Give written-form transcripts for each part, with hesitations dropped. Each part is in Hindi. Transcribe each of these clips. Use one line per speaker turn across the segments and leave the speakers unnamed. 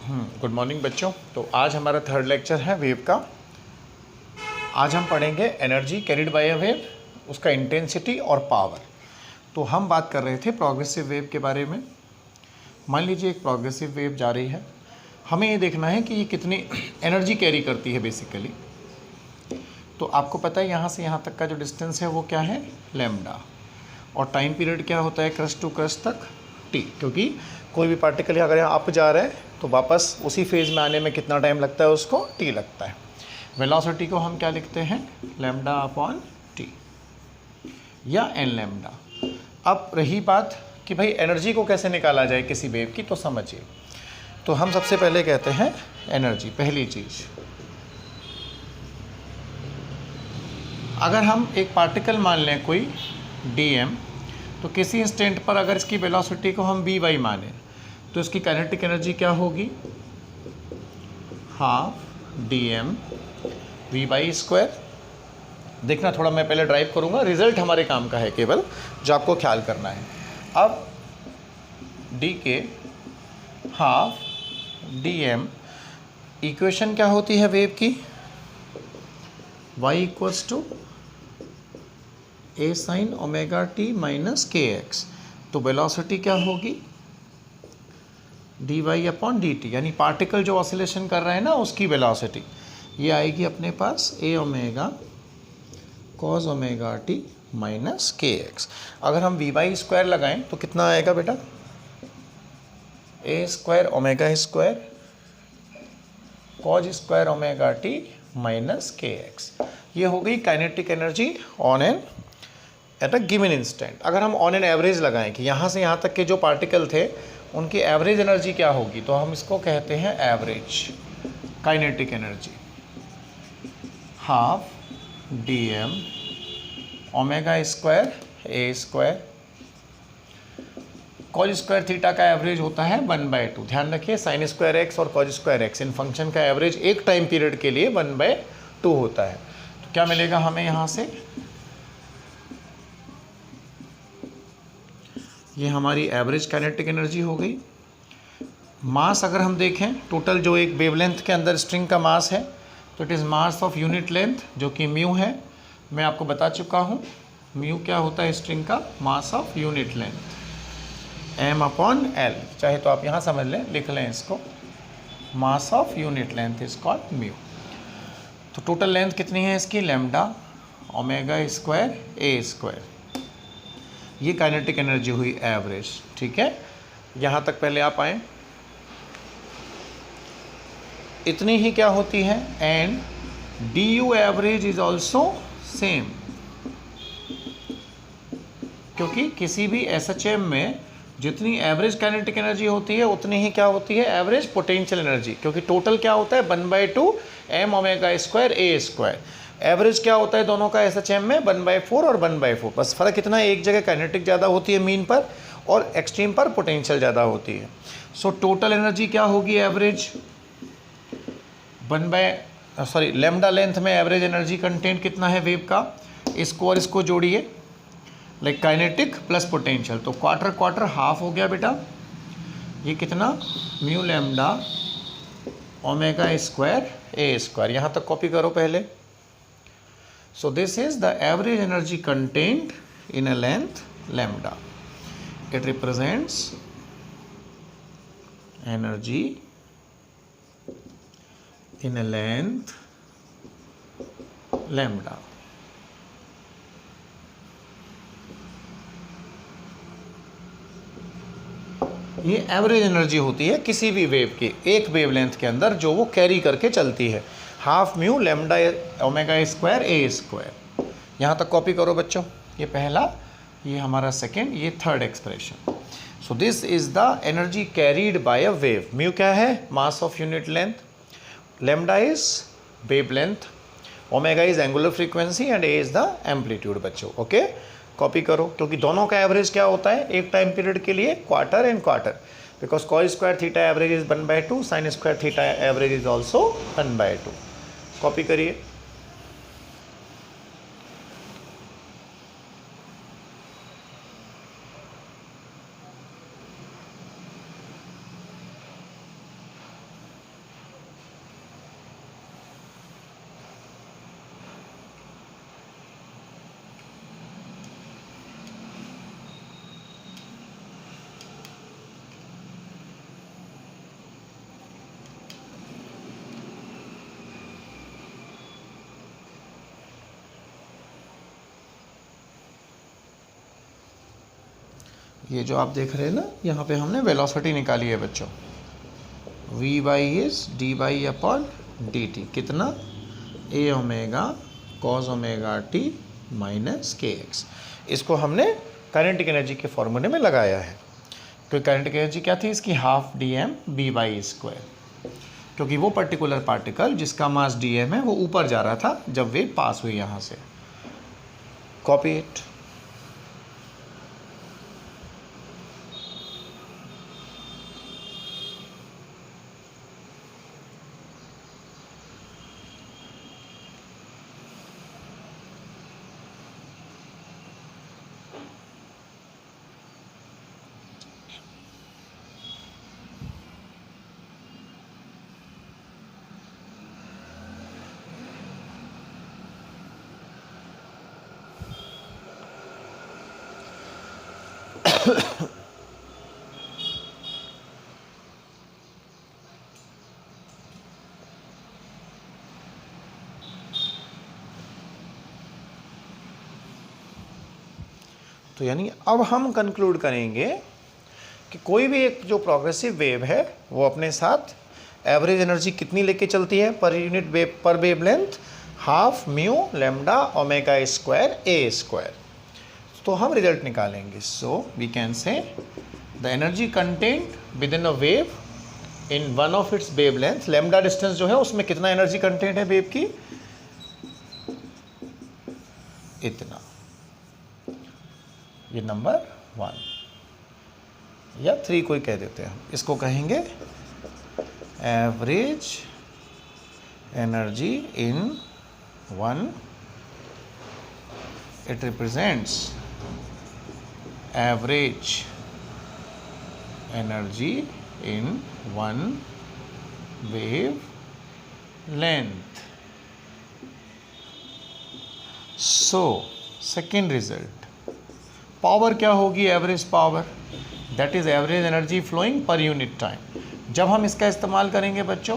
गुड मॉर्निंग बच्चों। तो आज हमारा थर्ड लेक्चर है वेव का। आज हम पढ़ेंगे energy carried by a wave, उसका इंटेंसिटी और पावर। तो हम बात कर रहे थे प्रोग्रेसिव वेव के बारे में। मान लीजिए एक प्रोग्रेसिव वेव जा रही है, हमें ये देखना है कि ये कितनी एनर्जी कैरी करती है बेसिकली। तो आपको पता है यहाँ से यहाँ तक का जो डिस्टेंस है वो क्या है, लैम्डा। और टाइम पीरियड क्या होता है क्रस्ट टू क्रस्ट तक, टी। क्योंकि कोई भी पार्टिकल अगर यहाँ अप जा रहा है तो वापस उसी फेज़ में आने में कितना टाइम लगता है, उसको टी लगता है। वेलोसिटी को हम क्या लिखते हैं, लैम्डा अपॉन टी या एन लैम्डा। अब रही बात कि भाई एनर्जी को कैसे निकाला जाए किसी वेव की, तो समझिए। तो हम सबसे पहले कहते हैं एनर्जी। पहली चीज़, अगर हम एक पार्टिकल मान लें कोई dm, तो किसी इंस्टेंट पर अगर इसकी वेलोसिटी को हम vy माने तो इसकी काइनेटिक एनर्जी क्या होगी, हाफ dm vy स्क्वायर। देखना थोड़ा, मैं पहले ड्राइव करूँगा, रिजल्ट हमारे काम का है केवल, जो आपको ख्याल करना है। अब d के हाफ dm, इक्वेशन क्या होती है वेव की, y equals to a sine omega t minus k x. तो वेलोसिटी क्या होगी, d y upon d t, यानी पार्टिकल जो ऑसिलेशन कर रहा है ना उसकी वेलोसिटी, ये आएगी अपने पास a omega cos omega t minus k x. अगर हम वी वाई स्क्वायर लगाएं तो कितना आएगा बेटा, a square omega square cos square omega t minus k x. ये हो गई kinetic energy on an at a given instant. अगर हम ऑन एन एवरेज लगाएं कि यहाँ से यहाँ तक के जो पार्टिकल थे उनकी एवरेज एनर्जी क्या होगी, तो हम इसको कहते हैं average kinetic energy, half D m omega square ए स्क्वायर कॉज स्क्वायर थीटा का एवरेज होता है 1/2। ध्यान रखिए, साइन स्क्वायर एक्स और कॉज स्क्वायर एक्स, इन फंक्शन का एवरेज एक टाइम पीरियड के लिए 1/2 होता है। तो क्या मिलेगा हमें यहाँ से, ये हमारी एवरेज काइनेटिक एनर्जी हो गई। मास अगर हम देखें, टोटल जो एक वेवलेंथ के अंदर स्ट्रिंग का मास है, तो it is mass of unit length, जो कि म्यू है। मैं आपको बता चुका हूँ म्यू क्या होता है स्ट्रिंग का, mass of unit length M upon L. चाहे तो आप यहाँ समझ लें, लिख लें इसको, mass of unit length is called mu. तो टोटल लेंथ कितनी है इसकी, लैम्डा ओमेगा स्क्वायर ए स्क्वायर। ये काइनेटिक एनर्जी हुई एवरेज। ठीक है, यहाँ तक पहले आप आए। इतनी ही क्या होती है, and D you average is also same, क्योंकि किसी भी एसएचएम में जितनी एवरेज काइनेटिक एनर्जी होती है उतनी ही क्या होती है, एवरेज पोटेंशियल एनर्जी। क्योंकि टोटल क्या होता है 1/2 एम ओमेगा स्क्वायर ए स्क्वायर। एवरेज क्या होता है दोनों का एसएचएम में, 1/4 और 1/4। बस फर्क इतना है, एक जगह काइनेटिक ज़्यादा होती है मीन पर, और एक्सट्रीम पर पोटेंशियल ज़्यादा होती है। सो टोटल एनर्जी क्या होगी एवरेज, लैम्डा लेंथ में एवरेज एनर्जी कंटेंट कितना है वेव का, इसको और इसको जोड़िए, लाइक काइनेटिक प्लस पोटेंशियल। तो क्वार्टर क्वार्टर हाफ हो गया बेटा, ये कितना, म्यू लैम्डा ओमेगा स्क्वायर ए स्क्वायर। यहाँ तक कॉपी करो पहले। So this is the average energy contained in a length lambda. It represents energy in a length lambda. ये एवरेज एनर्जी होती है किसी भी वेव की, एक वेवलेंथ के अंदर जो वो कैरी करके चलती है, half mu lambda omega square ए स्क्वायर। यहाँ तक कॉपी करो बच्चों, ये पहला, ये हमारा सेकेंड, ये third expression. So this is the energy carried bye a wave. Mu क्या है, mass of unit length, lambda is wave length, omega is angular frequency and A is the amplitude. बच्चों ओके, कॉपी करो, क्योंकि दोनों का एवरेज क्या होता है एक टाइम पीरियड के लिए, quarter and quarter. Because cos square theta average is 1/2, sine square theta average is also 1/2। Copy करिए। ये जो आप देख रहे हैं ना, यहाँ पे हमने वेलोसिटी निकाली है बच्चों, v by is d by upon d t, कितना, a omega cos omega t minus k x. इसको हमने काइनेटिक एनर्जी के फॉर्मूले में लगाया है, क्योंकि काइनेटिक एनर्जी क्या थी इसकी, half D M B by square, क्योंकि वो पर्टिकुलर पार्टिकल जिसका मास डी एम है वो ऊपर जा रहा था जब वेव पास हुई यहाँ से। Copy it. तो यानी अब हम कंक्लूड करेंगे कि कोई भी एक जो प्रोग्रेसिव वेव है वो अपने साथ एवरेज एनर्जी कितनी लेके चलती है per unit wave per wavelength, half mu lambda omega square ए स्क्वायर। तो हम रिजल्ट निकालेंगे। So we can say the energy content within a wave in one of its wavelength, lambda distance जो है उसमें कितना एनर्जी कंटेंट है वेव की, इतना। ये नंबर 1 या 3 कोई कह देते हैं, इसको कहेंगे average energy in one, it represents average energy in one wavelength. So second result, power क्या होगी, average power, that is average energy flowing per unit time. जब हम इसका इस्तेमाल करेंगे बच्चों,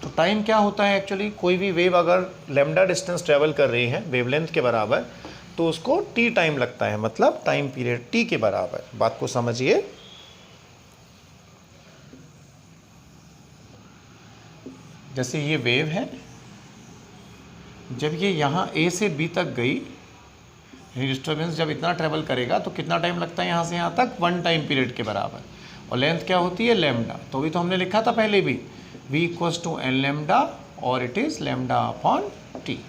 तो टाइम क्या होता है एक्चुअली, कोई भी वेव अगर लैम्डा डिस्टेंस ट्रेवल कर रही है वेवलेंथ के बराबर, तो उसको टी टाइम लगता है, मतलब टाइम पीरियड टी के बराबर। बात को समझिए। जैसे ये वेव है, जब ये यहाँ ए से बी तक गई, डिस्टर्बेंस जब इतना ट्रेवल करेगा तो कितना टाइम लगता है यहाँ से यहाँ तक, 1 टाइम पीरियड के बराबर। और लेंथ क्या होती है, लैम्डा। तो भी तो हमने लिखा था पहले भी, v equals to n lambda और it is lambda upon t.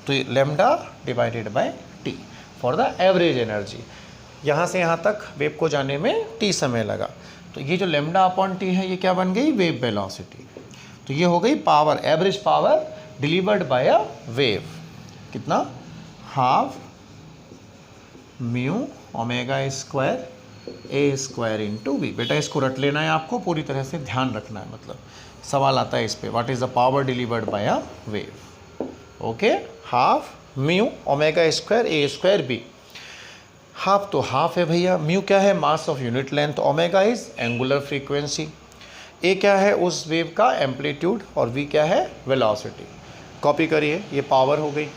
तो ये lambda divided by t for the average energy. यहाँ से यहाँ तक वेव को जाने में टी समय लगा, तो ये जो लैम्डा अपॉन टी है ये क्या बन गई, वेव वेलोसिटी। तो ये हो गई power, average power delivered by a wave. कितना, हाफ म्यू ओमेगा स्क्वायर ए स्क्वायर इंटू वी। बेटा इसको रट लेना है आपको, पूरी तरह से ध्यान रखना है, मतलब सवाल आता है इस पे, what is the power delivered by a wave. Okay, half mu omega square A square b. Half तो हाफ है भैया, म्यू क्या है, mass of unit length, omega is angular frequency, a क्या है उस वेव का एम्पलीट्यूड, और वी क्या है, वेलोसिटी। कॉपी करिए, ये पावर हो गई।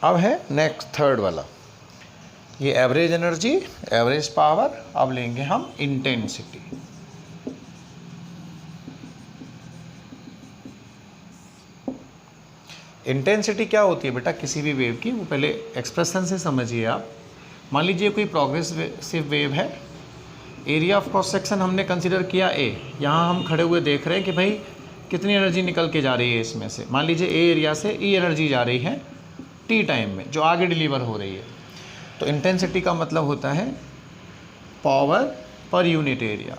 अब है नेक्स्ट थर्ड वाला, ये एवरेज एनर्जी, एवरेज पावर। अब लेंगे हम इंटेंसिटी। इंटेंसिटी क्या होती है बेटा किसी भी वेव की, वो पहले एक्सप्रेशन से समझिए आप। मान लीजिए कोई प्रोग्रेसिव वेव है, एरिया ऑफ क्रॉस सेक्शन हमने कंसिडर किया ए, यहाँ हम खड़े हुए देख रहे हैं कि भाई कितनी एनर्जी निकल के जा रही है इसमें से। मान लीजिए ए एरिया से ई एनर्जी जा रही है टी टाइम में जो आगे डिलीवर हो रही है। तो इंटेंसिटी का मतलब होता है पावर पर यूनिट एरिया,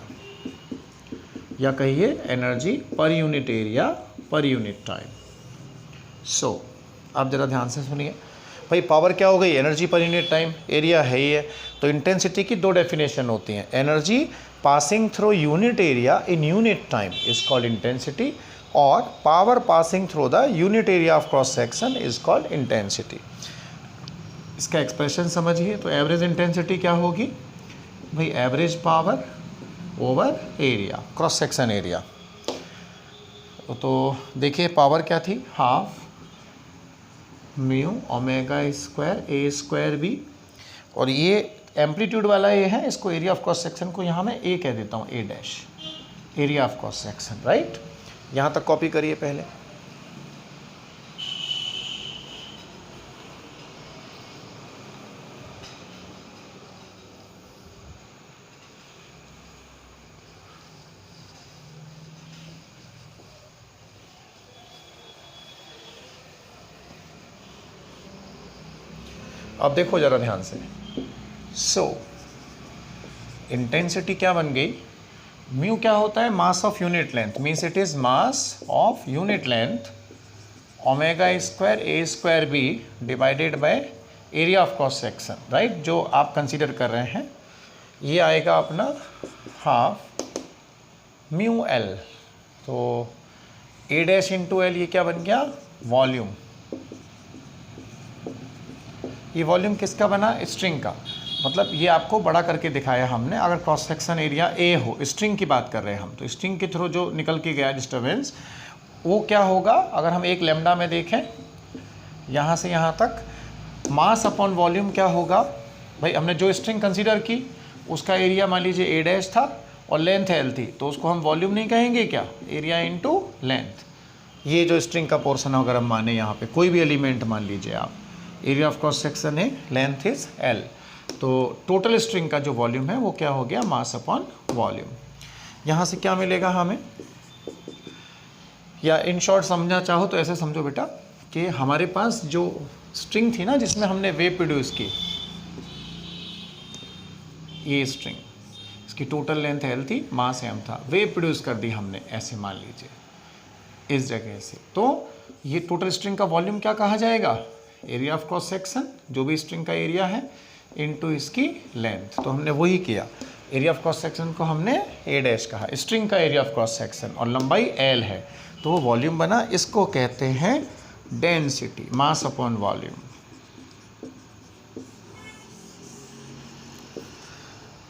या कहिए energy per unit area per unit time. So आप ज़रा ध्यान से सुनिए भाई, पावर क्या हो गई, energy per unit time, area है ही है। तो इंटेंसिटी की दो डेफिनेशन होती हैं, energy passing through unit area in unit time is called intensity, और power passing through the unit area of cross section is called intensity. इसका एक्सप्रेशन समझिए, तो एवरेज इंटेंसिटी क्या होगी भाई, average power over area, cross section area. तो देखिए पावर क्या थी, हाफ म्यू ओमेगा स्क्वायर ए स्क्वायर बी, और ये एम्पलीट्यूड वाला ए है, इसको एरिया ऑफ क्रॉस सेक्शन को यहाँ मैं ए कह देता हूँ, a dash, area of cross section, right. यहाँ तक कॉपी करिए पहले। अब देखो ज़रा ध्यान से। सो इंटेंसिटी क्या बन गई, म्यू क्या होता है, mass of unit length, means it is mass of unit length omega square A square B divided by area of cross section, right, जो आप कंसीडर कर रहे हैं। ये आएगा अपना हाफ म्यू एल, तो ए डैश इंटू एल, ये क्या बन गया, वॉल्यूम। ये वॉल्यूम किसका बना, स्ट्रिंग का, मतलब ये आपको बड़ा करके दिखाया हमने। अगर क्रॉस सेक्शन एरिया ए हो, स्ट्रिंग की बात कर रहे हैं हम, तो स्ट्रिंग के थ्रू जो निकल के गया डिस्टर्बेंस, वो क्या होगा, अगर हम एक लैम्डा में देखें यहाँ से यहाँ तक, मास अपॉन वॉल्यूम क्या होगा भाई, हमने जो स्ट्रिंग कंसीडर की उसका एरिया मान लीजिए ए डैश था और लेंथ एल थी, तो उसको हम वॉल्यूम नहीं कहेंगे क्या, एरिया इंटू लेंथ। ये जो स्ट्रिंग का पोर्सन अगर हम माने यहाँ पे कोई भी एलिमेंट मान लीजिए आप, एरिया ऑफ क्रॉस सेक्शन है, लेंथ इज एल, तो टोटल स्ट्रिंग का जो वॉल्यूम है वो क्या हो गया, मास अपॉन वॉल्यूम। यहाँ से क्या मिलेगा हमें, या इन शॉर्ट समझना चाहो तो ऐसे समझो बेटा कि हमारे पास जो स्ट्रिंग थी ना जिसमें हमने वेव प्रोड्यूस की, ये स्ट्रिंग, इसकी टोटल लेंथ एल थी, मास एम था, वेव प्रोड्यूस कर दी हमने, ऐसे मान लीजिए इस जगह से, तो ये टोटल स्ट्रिंग का वॉल्यूम क्या कहा जाएगा, एरिया ऑफ क्रॉस सेक्शन, जो भी स्ट्रिंग का एरिया है, इनटू इसकी लेंथ। तो हमने वही किया, एरिया ऑफ क्रॉस सेक्शन को हमने ए डैश कहा, स्ट्रिंग का एरिया ऑफ क्रॉस सेक्शन, और लंबाई एल है, तो वो वॉल्यूम बना। इसको कहते हैं density, mass upon volume.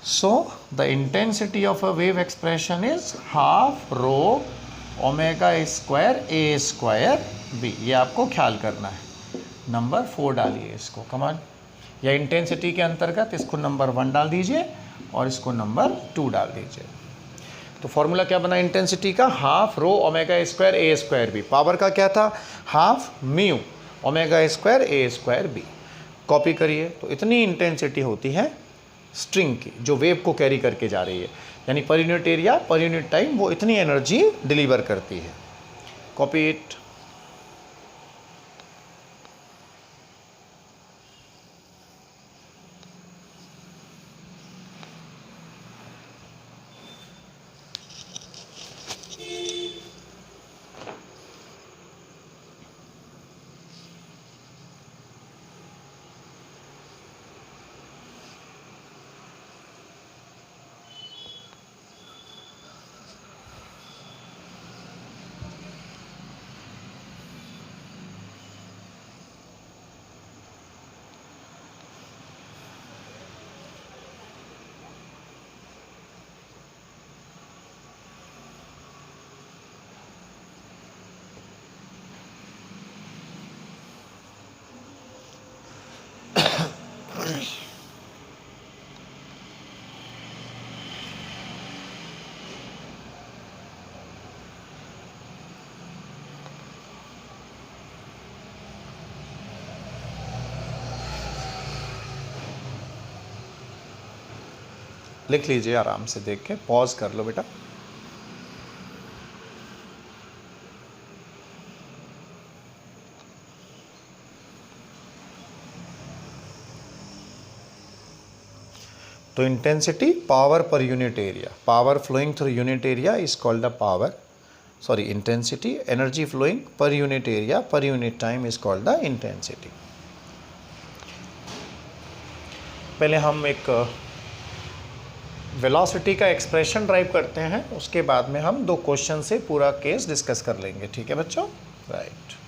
So the intensity of a wave expression is half rho omega square A square B, ये आपको ख्याल करना है। नंबर 4 डालिए इसको, कमान, या इंटेंसिटी के अंतर्गत इसको नंबर 1 डाल दीजिए और इसको नंबर 2 डाल दीजिए। तो फॉर्मूला क्या बना इंटेंसिटी का, हाफ रो ओमेगा स्क्वायर ए स्क्वायर बी, पावर का क्या था, हाफ म्यू ओमेगा स्क्वायर ए स्क्वायर बी। कॉपी करिए, तो इतनी इंटेंसिटी होती है स्ट्रिंग की जो वेव को कैरी करके जा रही है, यानी पर unit area per unit time वो इतनी एनर्जी डिलीवर करती है। Copy it. लिख लीजिए आराम से देख के, पॉज कर लो बेटा। तो intensity power per unit area, power flowing through unit area is called the power, sorry intensity, energy flowing per unit area per unit time is called the intensity. पहले हम एक वेलोसिटी का एक्सप्रेशन ड्राइव करते हैं, उसके बाद में हम 2 क्वेश्चन से पूरा केस डिस्कस कर लेंगे, ठीक है बच्चों? राइट।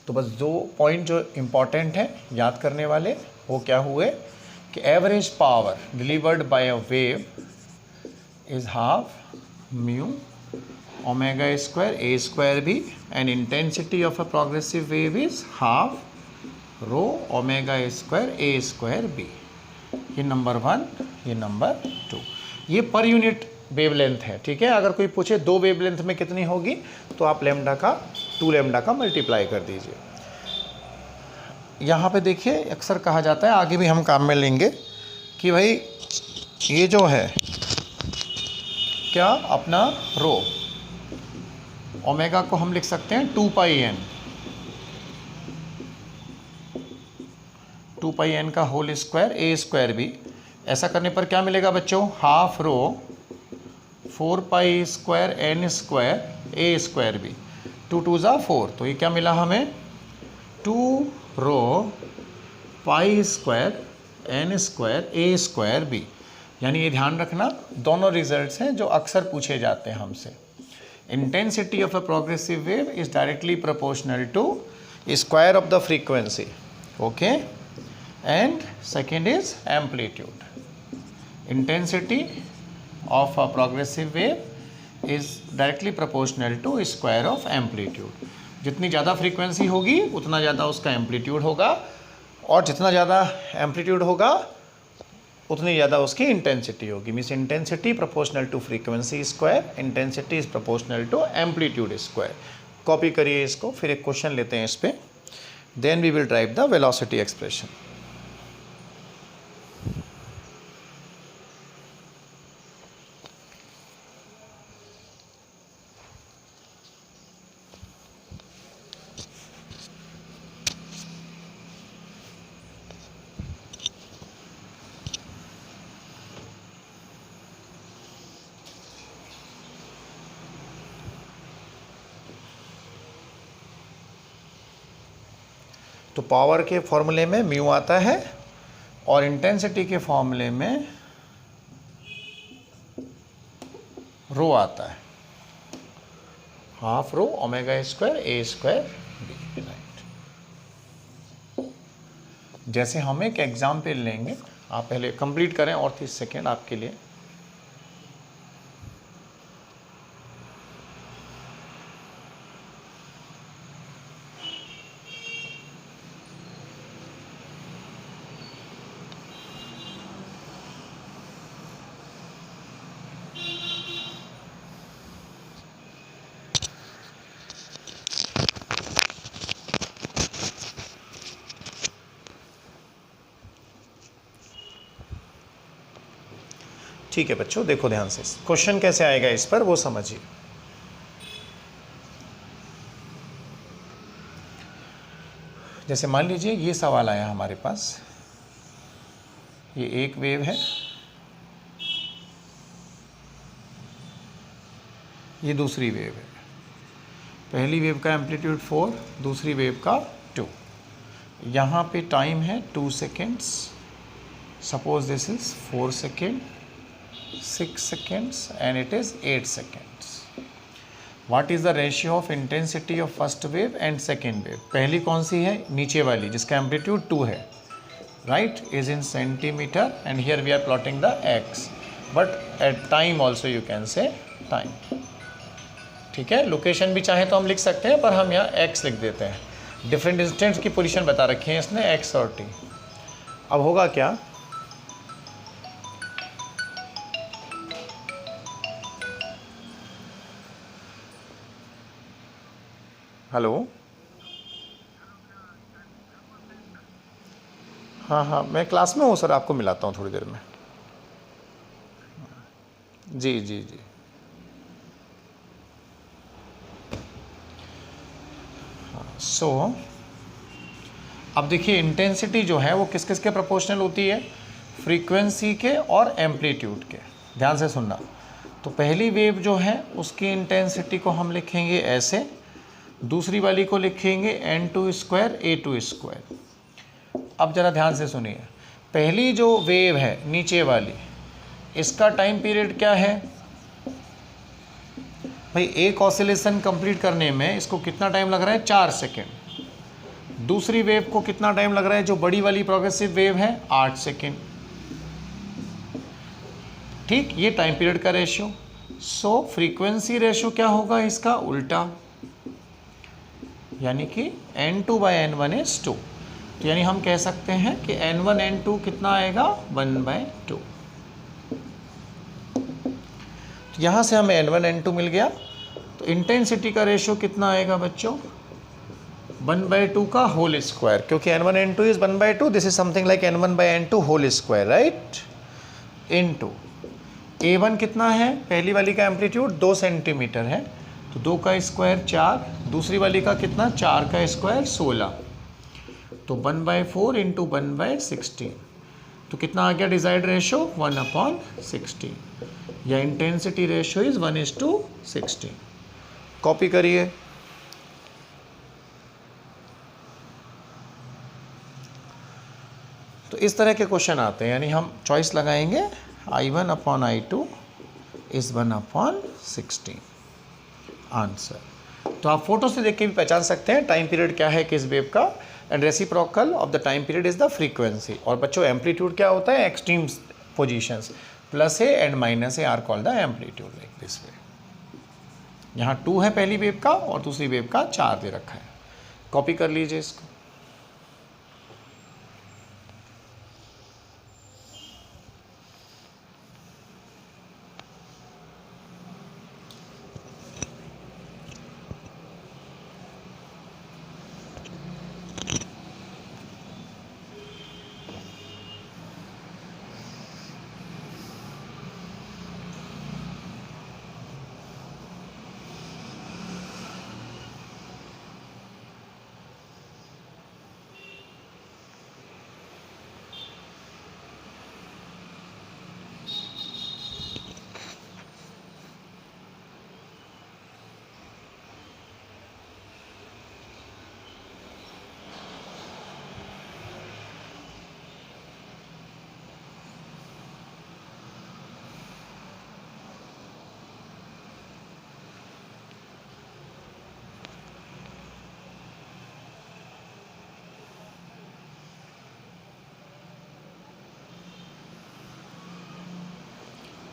तो बस 2 पॉइंट जो इम्पॉर्टेंट हैं याद करने वाले, वो क्या हुए कि average power delivered by a wave is half mu omega square A square B and intensity of a progressive wave is half rho omega square A square B. ये नंबर 1, ये नंबर 2, ये पर यूनिट वेवलेंथ है, ठीक है? अगर कोई पूछे 2 वेवलेंथ में कितनी होगी, तो आप लैम्डा का 2 लैम्डा का मल्टीप्लाई कर दीजिए। यहाँ पे देखिए अक्सर कहा जाता है, आगे भी हम काम में लेंगे, कि भाई ये जो है क्या अपना रो, ओमेगा को हम लिख सकते हैं 2 पाई एन, 2 पाई एन का होल स्क्वायर ए स्क्वायर बी। ऐसा करने पर क्या मिलेगा बच्चों? Half rho 4 pi square n square ए स्क्वायर बी, 2 2 ज़ा 4, तो ये क्या मिला हमें? 2 रो पाई स्क्वायर एन स्क्वायर ए स्क्वायर बी। यानी ये ध्यान रखना, दोनों रिजल्ट्स हैं जो अक्सर पूछे जाते हैं हमसे। Intensity of a progressive wave is directly proportional to square of the frequency, okay, and second is amplitude. Intensity of a progressive wave is directly proportional to square of amplitude। जितनी ज़्यादा फ्रीक्वेंसी होगी उतना ज़्यादा उसका एम्पलीट्यूड होगा, और जितना ज़्यादा एम्पलीट्यूड होगा उतनी ज़्यादा उसकी इंटेंसिटी होगी। Means intensity proportional to frequency square, intensity is proportional to amplitude square. Copy करिए इसको, फिर एक क्वेश्चन लेते हैं इस पर, then we will derive the velocity expression. तो पावर के फॉर्मूले में म्यू आता है और इंटेंसिटी के फॉर्मूले में रो आता है, हाफ रो ओमेगा स्क्वायर ए स्क्वायर बी, राइट। जैसे हम एक एग्जाम्पल लेंगे, आप पहले कंप्लीट करें और 30 सेकेंड आपके लिए। ठीक है बच्चों, देखो ध्यान से, क्वेश्चन कैसे आएगा इस पर वो समझिए। जैसे मान लीजिए ये सवाल आया हमारे पास, ये एक वेव है, ये दूसरी वेव है। पहली वेव का एम्पलीट्यूड 4, दूसरी वेव का 2। यहाँ पे टाइम है 2 seconds, suppose this is 4 second, 6 seconds and it is 8 seconds. What is the ratio of intensity of first wave and second wave? पहली कौन सी है? नीचे वाली जिसका एम्पलीट्यूड 2 है, right, is in centimeter and here we are plotting the x, but at time also you can say time, ठीक है? लोकेशन भी चाहे तो हम लिख सकते हैं, पर हम यहाँ x लिख देते हैं। डिफरेंट इंस्टेंट्स की पोजीशन बता रखी है इसने, x और t। अब होगा क्या, हेलो। हाँ हाँ, मैं क्लास में हूँ सर, आपको मिलाता हूँ थोड़ी देर में। जी जी जी। सो अब देखिए इंटेंसिटी जो है वो किस किस के प्रोपोर्शनल होती है, फ्रीक्वेंसी के और एम्पलीट्यूड के। ध्यान से सुनना। तो पहली वेव जो है उसकी इंटेंसिटी को हम लिखेंगे ऐसे, दूसरी वाली को लिखेंगे n2 स्क्वायर a2 स्क्वायर। अब ज़रा ध्यान से सुनिए, पहली जो वेव है नीचे वाली, इसका टाइम पीरियड क्या है भाई, एक ऑसिलेशन कंप्लीट करने में इसको कितना टाइम लग रहा है, 4 सेकेंड। दूसरी वेव को कितना टाइम लग रहा है, जो बड़ी वाली प्रोग्रेसिव वेव है, 8 सेकेंड। ठीक, ये टाइम पीरियड का रेशियो। सो फ्रीक्वेंसी रेशियो क्या होगा इसका, उल्टा, यानी कि n2/n1 is 2। तो यानी हम कह सकते हैं कि n1 n2 कितना आएगा, 1/2। तो यहाँ से हमें n1 n2 मिल गया। तो इंटेंसिटी का रेशियो कितना आएगा बच्चों, 1/2 का होल स्क्वायर, क्योंकि n1 n2 is 1/2, this is something like n1/n2 whole square, right, into a1 कितना है, पहली वाली का एम्पलीट्यूड 2 सेंटीमीटर है, तो 2 का स्क्वायर 4, दूसरी वाली का कितना, 4 का स्क्वायर 16, तो 1/4 इंटू 1/16। तो कितना आ गया डिजाइड रेशियो, 1/16, या इंटेंसिटी रेशियो इज 1:16। कॉपी करिए। तो इस तरह के क्वेश्चन आते हैं, यानी हम चॉइस लगाएंगे I1/I2 इज 1/16 आंसर। तो आप फोटो से देख के भी पहचान सकते हैं टाइम पीरियड क्या है किस वेव का, and reciprocal of the time period is the frequency. और बच्चों एम्पलीट्यूड क्या होता है, extreme positions, +a and -a are called the amplitude, like this way. यहाँ 2 है पहली वेव का और दूसरी वेव का 4 दे रखा है। कॉपी कर लीजिए इसको।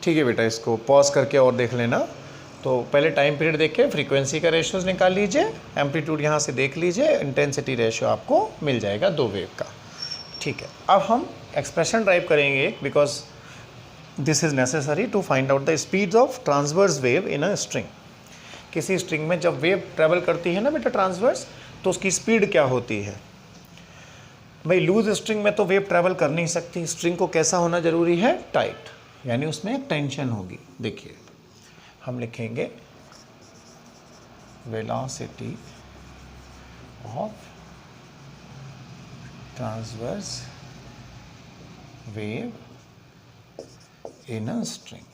ठीक है बेटा, इसको पॉज करके और देख लेना। तो पहले टाइम पीरियड देख के फ्रीक्वेंसी का रेशियोज निकाल लीजिए, एम्पलीट्यूड यहाँ से देख लीजिए, इंटेंसिटी रेशियो आपको मिल जाएगा 2 वेव का। ठीक है, अब हम एक्सप्रेशन ड्राइव करेंगे, because this is necessary to find out the speeds of transverse wave in a string. किसी स्ट्रिंग में जब वेव ट्रेवल करती है ना बेटा ट्रांसवर्स, तो उसकी स्पीड क्या होती है भाई। लूज स्ट्रिंग में तो वेव ट्रेवल कर नहीं सकती, स्ट्रिंग को कैसा होना जरूरी है, टाइट, यानी उसमें एक टेंशन होगी। देखिए हम लिखेंगे velocity of transverse wave in a string.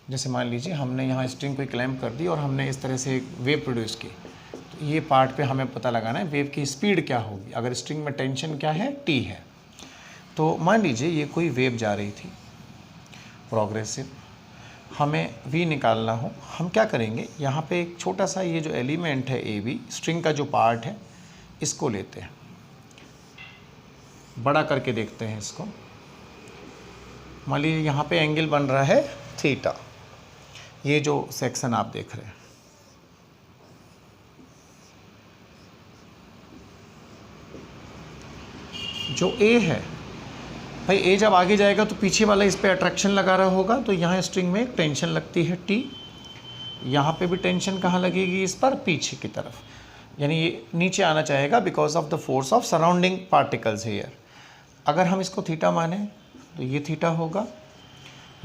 जैसे मान लीजिए हमने यहाँ स्ट्रिंग को क्लैम्प कर दी और हमने इस तरह से एक वेव प्रोड्यूस की, तो ये पार्ट पे हमें पता लगाना है वेव की स्पीड क्या होगी। अगर स्ट्रिंग में टेंशन क्या है, टी है, तो मान लीजिए ये कोई वेव जा रही थी प्रोग्रेसिव, हमें v निकालना हो। हम क्या करेंगे, यहाँ पे एक छोटा सा ये जो एलिमेंट है ए बी, स्ट्रिंग का जो पार्ट है, इसको लेते हैं, बड़ा करके देखते हैं इसको। मान लीजिए यहाँ पे एंगल बन रहा है थीटा, ये जो सेक्शन आप देख रहे हैं, जो ए है भाई, ए जब आगे जाएगा तो पीछे वाला इस पे अट्रैक्शन लगा रहा होगा, तो यहाँ स्ट्रिंग में एक टेंशन लगती है टी। यहाँ पे भी टेंशन कहाँ लगेगी, इस पर पीछे की तरफ, यानी ये नीचे आना चाहेगा because of the force of surrounding particles here. अगर हम इसको थीटा माने तो ये थीटा होगा,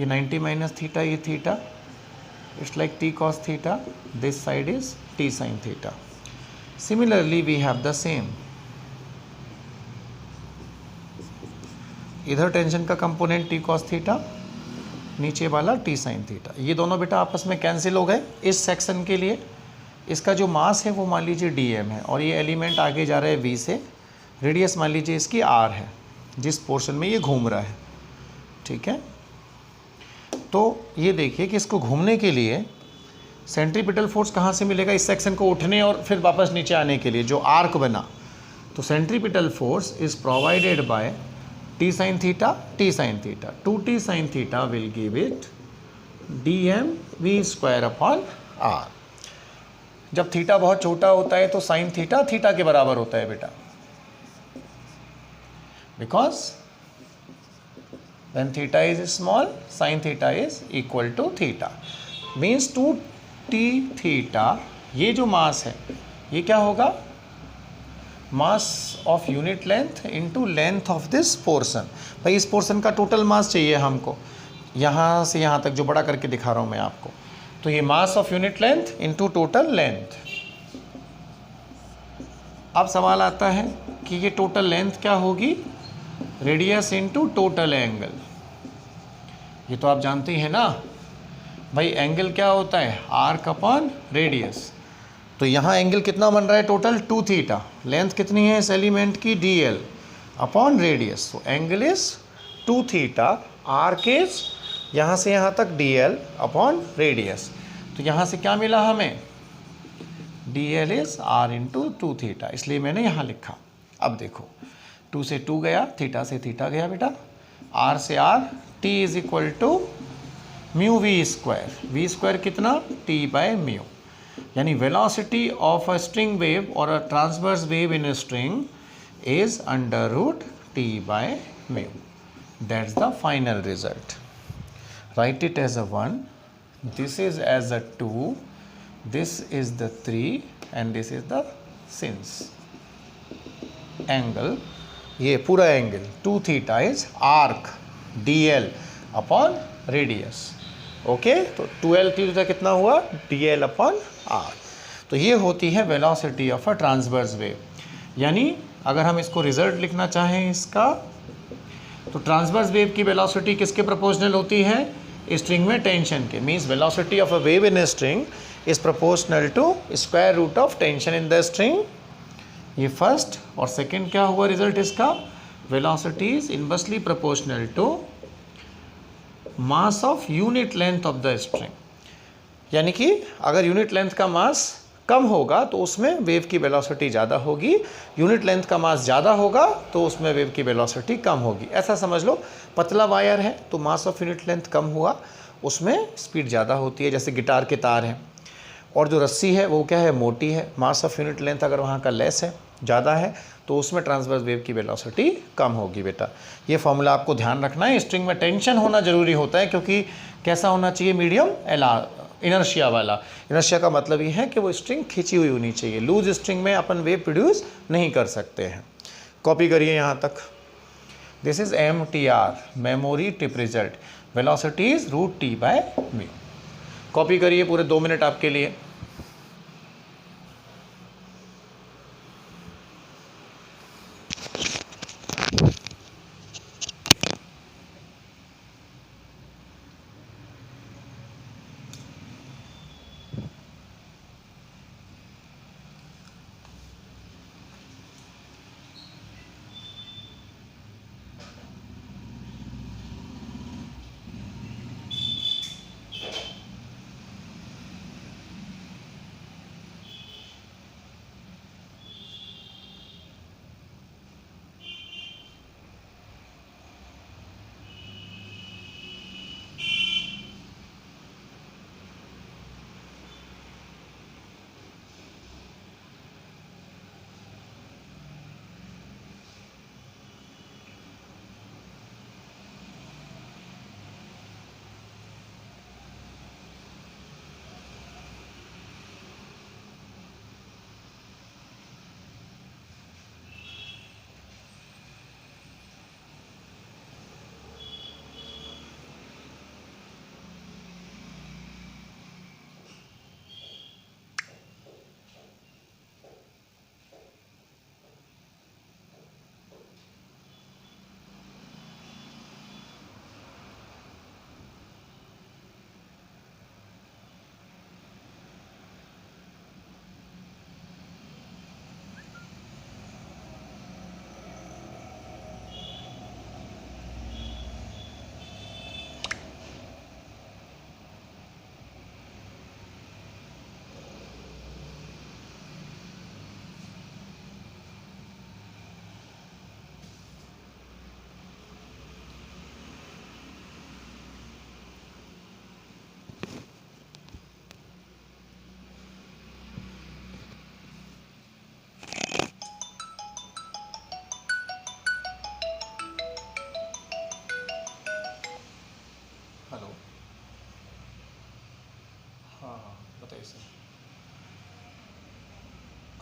ये 90 माइनस थीटा, ये theta, it's like T cos theta, this side is T sine theta. Similarly we have the same, इधर टेंशन का कंपोनेंट टी कॉस थीटा, नीचे वाला टी साइन थीटा। ये दोनों बेटा आपस में कैंसिल हो गए। इस सेक्शन के लिए इसका जो मास है वो मान लीजिए dm है, और ये एलिमेंट आगे जा रहा है v से, रेडियस मान लीजिए इसकी r है, जिस पोर्शन में ये घूम रहा है, ठीक है। तो ये देखिए कि इसको घूमने के लिए सेंट्रीपिटल फोर्स कहाँ से मिलेगा, इस सेक्शन को उठने और फिर वापस नीचे आने के लिए जो आर्क बना, तो centripetal force is provided by T sine theta, T sine theta, 2t sine theta will give it dm v square upon r। जब थीटा बहुत छोटा होता है तो साइन थीटा थीटा के बराबर होता है बेटा, because when theta is small sine theta is equal to theta, means 2t theta, ये जो मास है ये क्या होगा, mass of unit length into length of this portion. भाई इस पोर्शन का टोटल मास चाहिए हमको, यहाँ से यहाँ तक जो बड़ा करके दिखा रहा हूँ मैं आपको, तो ये मास of unit length into total length. अब सवाल आता है कि ये टोटल लेंथ क्या होगी, रेडियस इनटू टोटल एंगल। ये तो आप जानते हैं ना भाई, एंगल क्या होता है, आर्क अपॉन रेडियस। तो यहाँ एंगल कितना बन रहा है टोटल 2 थीटा, लेंथ कितनी है इस एलिमेंट की dl अपॉन रेडियस, तो angle is 2 theta, arc is यहाँ से यहाँ तक dl अपॉन रेडियस। तो यहाँ से क्या मिला हमें, dl is r into 2 theta, इसलिए मैंने यहाँ लिखा। अब देखो 2 से 2 गया, थीटा से थीटा गया बेटा, r से r, t is equal to mu v square कितना, t बाय म्यू, यानी velocity of a string wave और a transverse wave in a string is under root t by mu. That's the final result. Write it as a 1, this is as a 2, this is the 3 and this is the since angle, ये पूरा angle 2 theta is arc dl upon radius. Okay, तो 12 थीटा कितना हुआ, dl अपॉन r। तो ये होती है velocity of a transverse wave. यानी अगर हम इसको रिजल्ट लिखना चाहें इसका, तो ट्रांसवर्स वेव की वेलोसिटी किसके प्रोपोर्शनल होती है, स्ट्रिंग में टेंशन के, means velocity of a wave in a string is proportional to square root of tension in the string. ये फर्स्ट, और सेकंड क्या हुआ रिजल्ट इसका, velocity is inversely proportional to mass of unit length of the string. यानी कि अगर यूनिट लेंथ का मास कम होगा तो उसमें वेव की वेलोसिटी ज़्यादा होगी, यूनिट लेंथ का मास ज़्यादा होगा तो उसमें वेव की वेलोसिटी कम होगी। ऐसा समझ लो, पतला वायर है तो मास ऑफ यूनिट लेंथ कम हुआ, उसमें स्पीड ज़्यादा होती है, जैसे गिटार के तार हैं। और जो रस्सी है वो क्या है, मोटी है, मास ऑफ यूनिट लेंथ अगर वहाँ का लेस है, ज़्यादा है, तो उसमें ट्रांसवर्स वेव की वेलोसिटी कम होगी बेटा। ये फॉर्मूला आपको ध्यान रखना है। स्ट्रिंग में टेंशन होना ज़रूरी होता है, क्योंकि कैसा होना चाहिए, मीडियम इनर्शिया वाला। इनर्शिया का मतलब ये है कि वो स्ट्रिंग खींची हुई होनी चाहिए, लूज स्ट्रिंग में अपन वेव प्रोड्यूस नहीं कर सकते हैं। कॉपी करिए यहाँ तक, this is MTR, memory tip result, velocity is root t by mu. Copy करिए, पूरे 2 मिनट आपके लिए।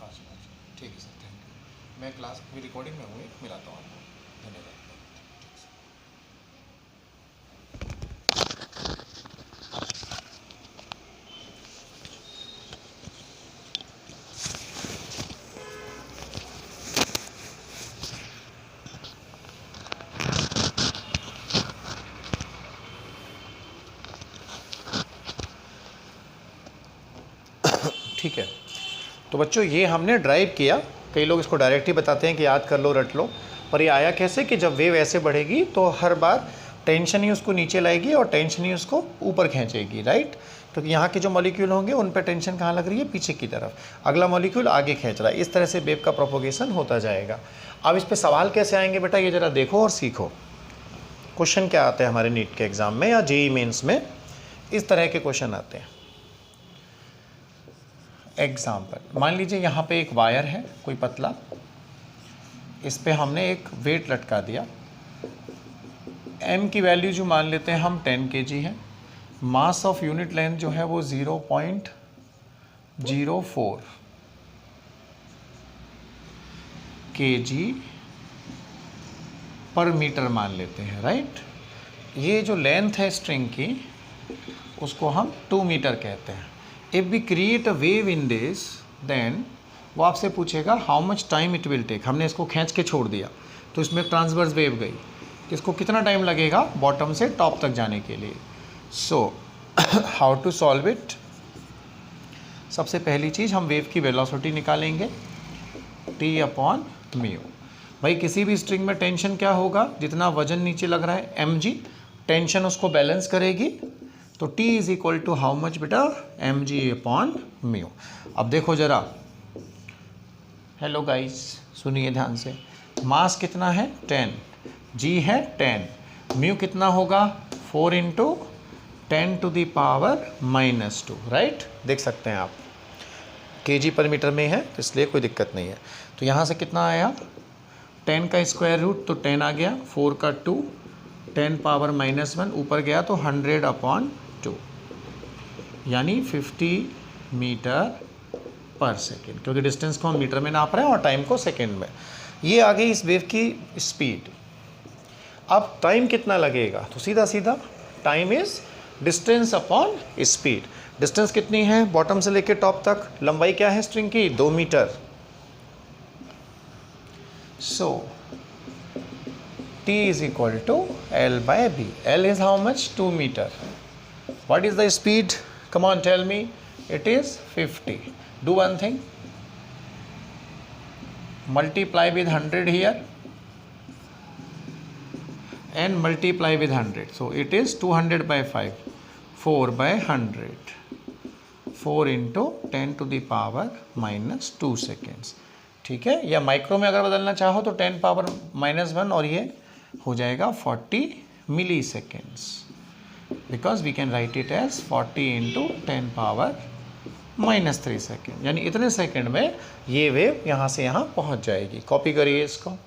5 ठीक है सर, थैंक यू। मैं क्लास की रिकॉर्डिंग में हूँ, मिलाता हूँ आपको। धन्यवाद। ठीक है, तो बच्चों ये हमने ड्राइव किया। कई लोग इसको डायरेक्ट ही बताते हैं कि याद कर लो, रट लो, पर ये आया कैसे कि जब वेव ऐसे बढ़ेगी तो हर बार टेंशन ही उसको नीचे लाएगी और टेंशन ही उसको ऊपर खींचेगी, राइट। क्योंकि यहाँ के जो मॉलिक्यूल होंगे उन पर टेंशन कहाँ लग रही है, पीछे की तरफ, अगला मॉलिक्यूल आगे खींच रहा है। इस तरह से वेव का प्रोपोगेशन होता जाएगा। अब इस पर सवाल कैसे आएंगे बेटा, ये ज़रा देखो और सीखो। क्वेश्चन क्या आते हैं हमारे नीट के एग्ज़ाम में या जेईई मेंस में, इस तरह के क्वेश्चन आते हैं। एग्जाम्पल, मान लीजिए यहाँ पे एक वायर है कोई पतला, इस पे हमने एक वेट लटका दिया। m की वैल्यू जो मान लेते हैं हम 10 kg है। मास ऑफ यूनिट लेंथ जो है वो 0.04 kg पर मीटर मान लेते हैं, राइट। ये जो लेंथ है स्ट्रिंग की उसको हम 2 मीटर कहते हैं। If we create a wave in this, then वो आपसे पूछेगा how much time it will take. हमने इसको खींच के छोड़ दिया तो इसमें ट्रांसवर्स वेव गई, इसको कितना टाइम लगेगा बॉटम से टॉप तक जाने के लिए। So how to solve it. सबसे पहली चीज़ हम वेव की वेलोसिटी निकालेंगे, t अपॉन म्यू। भाई किसी भी स्ट्रिंग में टेंशन क्या होगा, जितना वजन नीचे लग रहा है mg, टेंशन उसको बैलेंस करेगी। तो t is equal to how much बेटा, mg अपॉन म्यू। अब देखो जरा, हेलो गाइस सुनिए ध्यान से, मास कितना है 10, g है 10, म्यू कितना होगा 4 into 10 to the power -2, right. देख सकते हैं आप kg पर मीटर में है तो इसलिए कोई दिक्कत नहीं है। तो यहाँ से कितना आया, 10 का स्क्वायर रूट तो 10 आ गया, 4 का 2, 10 पावर -1 ऊपर गया तो 100 अपॉन 2, यानी 50 मीटर पर सेकेंड, क्योंकि डिस्टेंस को हम मीटर में नाप रहे हैं और टाइम को सेकेंड में। ये आ गई इस वेव की स्पीड। अब टाइम कितना लगेगा, तो सीधा सीधा time is distance upon speed. Distance कितनी है बॉटम से लेके टॉप तक, लंबाई क्या है स्ट्रिंग की 2 metre. So T is equal to L by B. L is how much, 2 meter. What is the speed? Come on, tell me. It is 50. Do one thing. Multiply with 100 here and multiply with 100. So it is 200 by 5. 4 by 100. 4 into 10 to the power -2 seconds. ठीक है, या माइक्रो में अगर बदलना चाहो तो 10 पावर -1 और ये हो जाएगा 40 milliseconds, because we can write it as 40 into 10 power -3 second, यानी इतने सेकेंड में ये वेव यहाँ से यहाँ पहुँच जाएगी। कॉपी करिए इसको।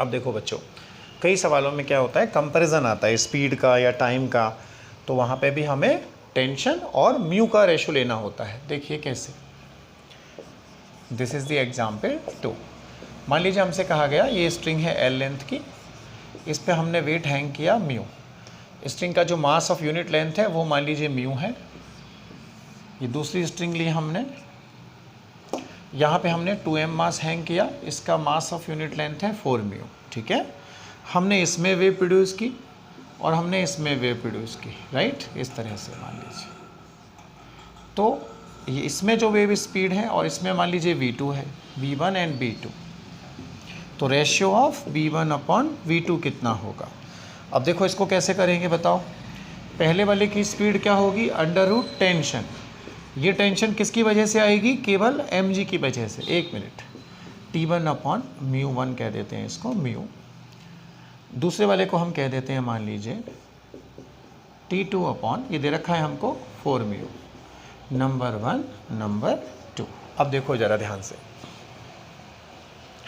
अब देखो बच्चों, कई सवालों में क्या होता है, कंपैरिजन आता है स्पीड का या टाइम का, तो वहाँ पे भी हमें टेंशन और म्यू का रेशो लेना होता है। देखिए कैसे, दिस इज द एग्जाम्पल 2। मान लीजिए हमसे कहा गया ये स्ट्रिंग है एल लेंथ की, इस पे हमने वेट हैंग किया म्यू। स्ट्रिंग का जो मास ऑफ यूनिट लेंथ है वो मान लीजिए म्यू है। ये दूसरी स्ट्रिंग ली हमने, यहाँ पे हमने 2m मास हैंग किया, इसका मास ऑफ यूनिट लेंथ है 4 म्यू। ठीक है, हमने इसमें वेव प्रोड्यूस की और हमने इसमें वेव प्रोड्यूस की, राइट, इस तरह से मान लीजिए। तो ये इसमें जो वेव स्पीड है और इसमें मान लीजिए v2 है, v1 एंड v2, तो ratio of v1 upon v2 कितना होगा। अब देखो इसको कैसे करेंगे बताओ। पहले वाले की स्पीड क्या होगी, अंडर रूट टेंशन। ये टेंशन किसकी वजह से आएगी, केवल mg की वजह से। एक मिनट, t1 अपॉन μ1 कह देते हैं इसको, म्यू। दूसरे वाले को हम कह देते हैं मान लीजिए t2 अपॉन, ये दे रखा है हमको 4 म्यू, नंबर 1 नंबर 2। अब देखो ज़रा ध्यान से,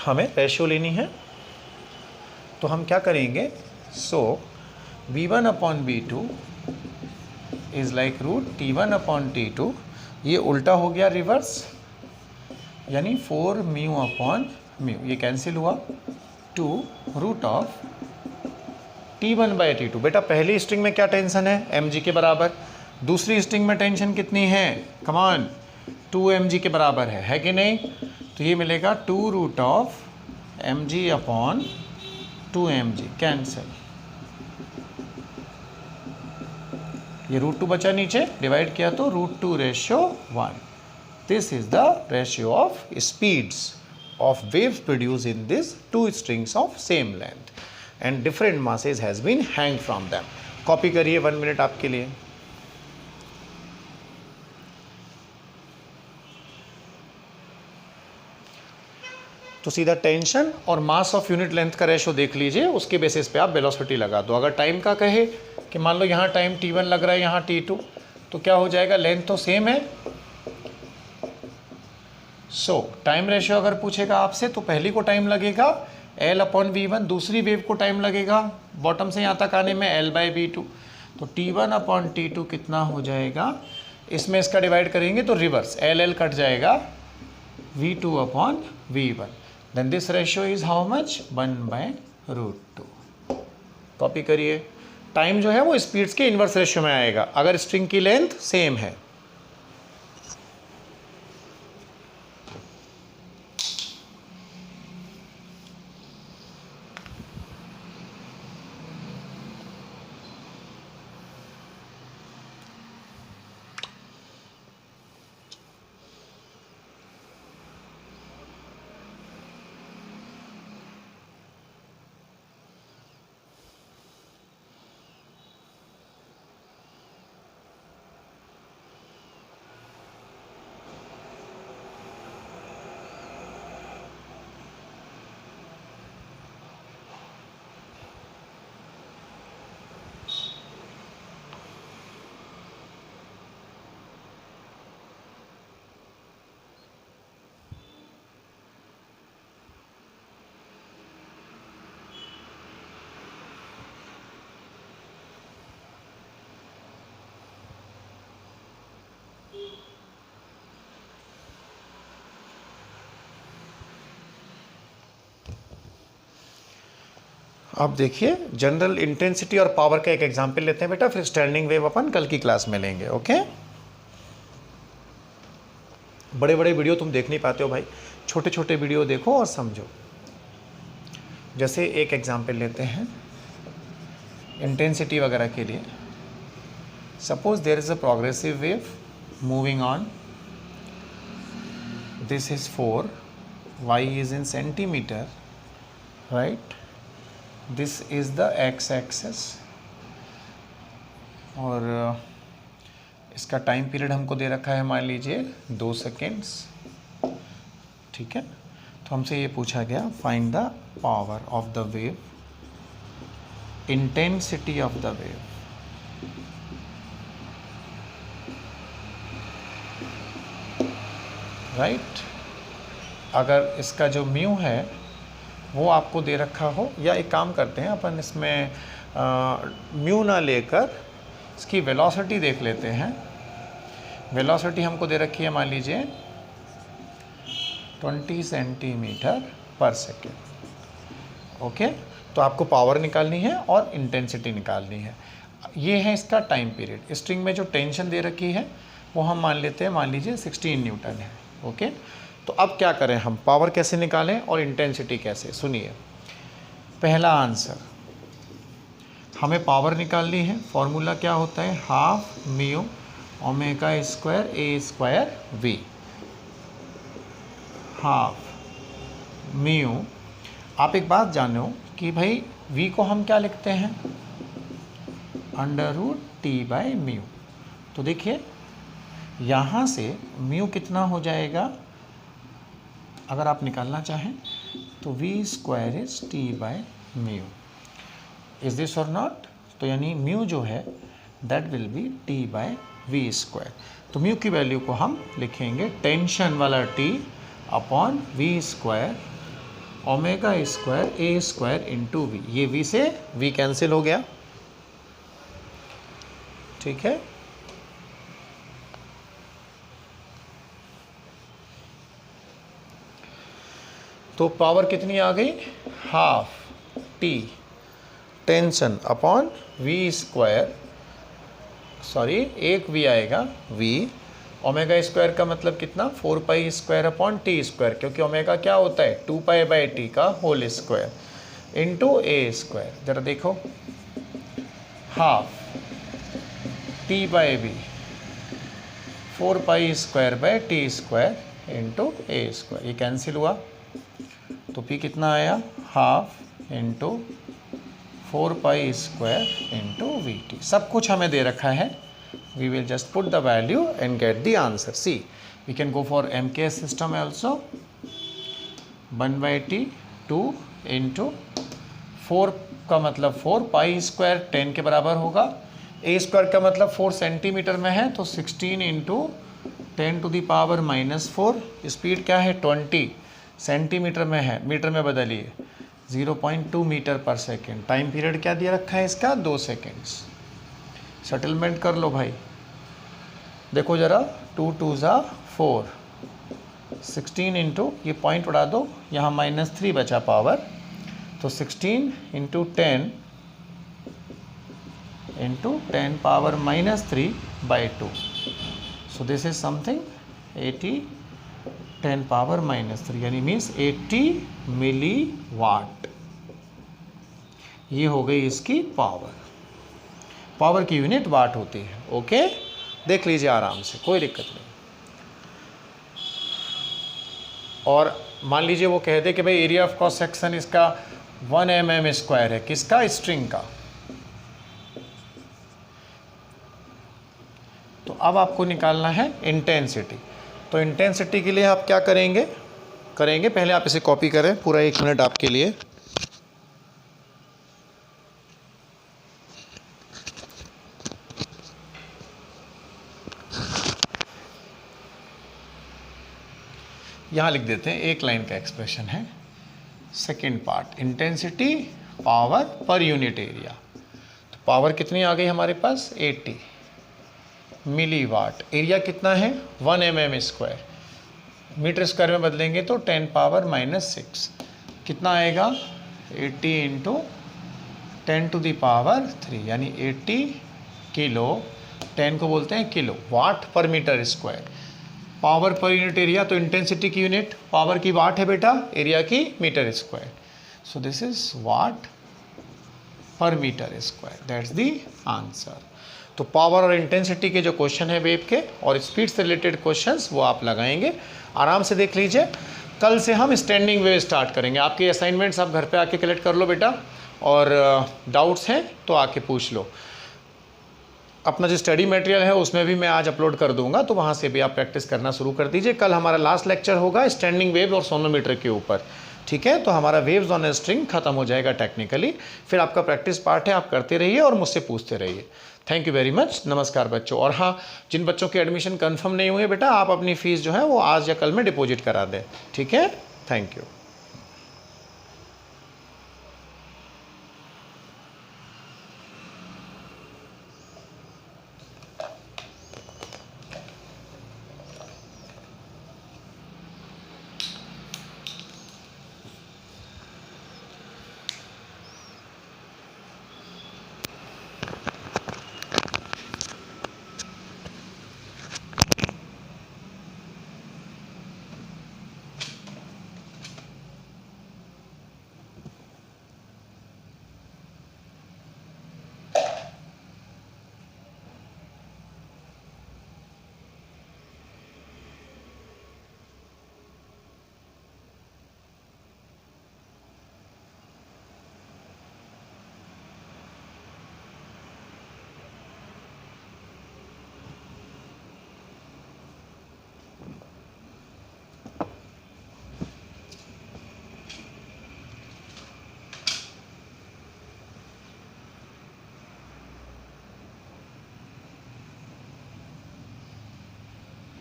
हमें रेशियो लेनी है, तो हम क्या करेंगे, so v1 upon v2 is like root t1 upon t2। ये उल्टा हो गया रिवर्स, यानी 4 म्यू अपॉन म्यू, ये कैंसिल हुआ, 2 root of t1 by t2। बेटा पहली स्ट्रिंग में क्या टेंशन है, mg के बराबर। दूसरी स्ट्रिंग में टेंशन कितनी है, कमान 2 mg के बराबर है कि नहीं। तो ये मिलेगा 2 root of mg upon 2 mg, cancel. ये रूट 2 बचा नीचे, डिवाइड किया तो root 2 ratio 1। This is the ratio of speeds of waves produced in these two strings of same length and different masses has been hanged from them. Copy करिए 1 मिनट आपके लिए। तो सीधा टेंशन और मास ऑफ यूनिट लेंथ का रेशो देख लीजिए, उसके बेसिस पे आप वेलोसिटी लगा दो। अगर टाइम का कहे कि मान लो यहाँ टाइम t1 लग रहा है, यहाँ t2, तो क्या हो जाएगा, लेंथ तो सेम है। सो टाइम रेशियो अगर पूछेगा आपसे तो पहली को टाइम लगेगा L अपॉन V1, दूसरी वेव को टाइम लगेगा बॉटम से यहाँ तक आने में L बाई V2। तो T1 अपॉन T2 कितना हो जाएगा, इसमें इसका डिवाइड करेंगे तो रिवर्स L कट जाएगा, V2 upon V1। Then this ratio is how much, 1/√2। Copy करिए। टाइम जो है वो स्पीड्स के इन्वर्स रेशियो में आएगा अगर स्ट्रिंग की लेंथ सेम है। अब देखिए जनरल इंटेंसिटी और पावर का एक एग्जांपल लेते हैं बेटा, फिर स्टैंडिंग वेव अपन कल की क्लास में लेंगे। ओके, बड़े बड़े वीडियो तुम देख नहीं पाते हो भाई, छोटे छोटे वीडियो देखो और समझो। जैसे एक एग्जांपल लेते हैं इंटेंसिटी वगैरह के लिए। Suppose there is a progressive wave moving on, this is 4, y is in centimeter, right, this is the x axis, और इसका टाइम पीरियड हमको दे रखा है मान लीजिए 2 सेकेंड्स। ठीक है, तो हमसे ये पूछा गया find the power of the wave, intensity of the wave. Right, अगर इसका जो म्यू है वो आपको दे रखा हो, या एक काम करते हैं अपन इसमें म्यू ना लेकर इसकी वेलोसिटी देख लेते हैं। वेलोसिटी हमको दे रखी है, मान लीजिए 20 सेंटीमीटर पर सेकेंड। ओके, तो आपको पावर निकालनी है और इंटेंसिटी निकालनी है। ये है इसका टाइम पीरियड। स्ट्रिंग में जो टेंशन दे रखी है वो हम मान लेते हैं, मान लीजिए 16 न्यूटन है। ओके, तो अब क्या करें हम, पावर कैसे निकालें और इंटेंसिटी कैसे। सुनिए, पहला आंसर, हमें पावर निकालनी है। फॉर्मूला क्या होता है, हाफ म्यू ओमेगा स्क्वायर ए स्क्वायर वी। हाफ म्यू, आप एक बात जानो कि भाई v को हम क्या लिखते हैं, √T/μ। तो देखिए यहाँ से म्यू कितना हो जाएगा, अगर आप निकालना चाहें तो v² is T/μ। Is this और नॉट। तो यानी म्यू जो है दैट विल बी T/v²। तो म्यू की वैल्यू को हम लिखेंगे टेंशन वाला T upon v² omega square ए स्क्वायर इंटू वी। ये v से v कैंसिल हो गया, ठीक है। तो पावर कितनी आ गई, half T tension upon v², sorry एक v आएगा v, ओमेगा स्क्वायर का मतलब कितना 4π² अपॉन t², क्योंकि ओमेगा क्या होता है 2π/t का होल स्क्वायर इंटू a²। जरा देखो, हाफ T/v 4π² इंटू a², ये कैंसिल हुआ। तो p कितना आया, हाफ इंटू 4π² इंटू वी। सब कुछ हमें दे रखा है। We will just put the value and get the answer. See, we can go for MKS system also. 1/t 2 into 4 का मतलब 4π² 10 के बराबर होगा। a² का मतलब 4 सेंटीमीटर में है, तो 16 इंटू 10⁻⁻4। स्पीड क्या है 20, सेंटीमीटर में है, मीटर में बदलिए 0.2 मीटर पर सेकेंड। टाइम पीरियड क्या दिया रखा है इसका, 2 सेकेंड्स। सेटलमेंट कर लो भाई, देखो ज़रा, 2 2 4, 16 इंटू, ये पॉइंट उड़ा दो, यहाँ -3 बचा पावर, तो 16 into 10 into 10⁻⁻3/2। So this is something 80 10⁻⁻3, यानी मीन्स 80 मिली वाट। ये हो गई इसकी पावर। पावर की यूनिट वाट होती है। ओके, देख लीजिए आराम से, कोई दिक्कत नहीं। और मान लीजिए वो कह दे कि भाई एरिया ऑफ क्रॉस सेक्शन इसका 1 mm² है, किसका, स्ट्रिंग का। तो अब आपको निकालना है इंटेंसिटी। तो इंटेंसिटी के लिए आप क्या करेंगे, पहले आप इसे कॉपी करें पूरा 1 मिनट आपके लिए। यहाँ लिख देते हैं, एक लाइन का एक्सप्रेशन है। Second part, intensity power per unit area. तो पावर कितनी आ गई हमारे पास, 80 मिली वाट। एरिया कितना है 1 mm², मीटर स्क्वायर में बदलेंगे तो 10⁻⁻6। कितना आएगा 80 इंटू 10⁻3, यानी 80 किलो, 10 को बोलते हैं kilo, watt per metre square. Power per unit area, तो इंटेंसिटी की यूनिट पावर की वाट है बेटा, एरिया की metre square. So this is watt per metre square, that's the answer. तो पावर और इंटेंसिटी के जो क्वेश्चन है वेव के और स्पीड से रिलेटेड क्वेश्चंस वो आप लगाएंगे, आराम से देख लीजिए। कल से हम स्टैंडिंग वेव स्टार्ट करेंगे। आपके असाइनमेंट्स आप घर पे आके कलेक्ट कर लो बेटा, और डाउट्स हैं तो आके पूछ लो। अपना जो स्टडी मटेरियल है उसमें भी मैं आज अपलोड कर दूंगा, तो वहाँ से भी आप प्रैक्टिस करना शुरू कर दीजिए। कल हमारा लास्ट लेक्चर होगा स्टैंडिंग वेव और सोनोमीटर के ऊपर, ठीक है। तो हमारा वेव्स ऑन ए स्ट्रिंग खत्म हो जाएगा टेक्निकली, फिर आपका प्रैक्टिस पार्ट है, आप करते रहिए और मुझसे पूछते रहिए। थैंक यू वेरी मच, नमस्कार बच्चों। और हाँ, जिन बच्चों के एडमिशन कंफर्म नहीं हुए बेटा, आप अपनी फ़ीस जो है वो आज या कल में डिपॉजिट करा दें, ठीक है। Thank you.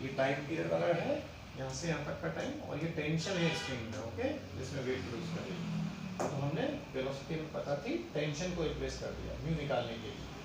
ये टाइम पीरियड वाला है, यहाँ से यहाँ तक का टाइम, और ये टेंशन है स्ट्रिंग में, ओके, जिसमें वेट प्रोड्यूस करेगी। तो हमने वेलोसिटी में पता थी, टेंशन को रिप्लेस कर दिया म्यू निकालने के लिए।